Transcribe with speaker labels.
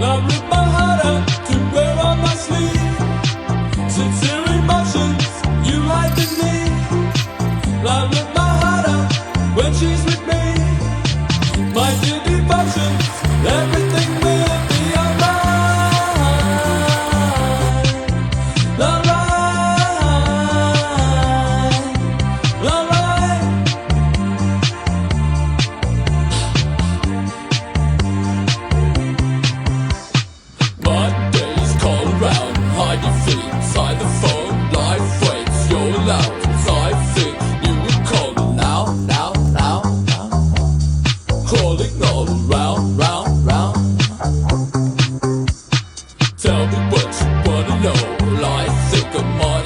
Speaker 1: I rip my heart out to wear on my sleeve. Sincere emotions you hide beneath. I rip my heart out when she's with me. My dear devotions, everything will be alright. Alright, alright. Mondays call around, hide your feet inside the phone. Life waits, you're loud. So I think you would call me now. Crawling all around, round. Tell me what you wanna know. Well, I think I might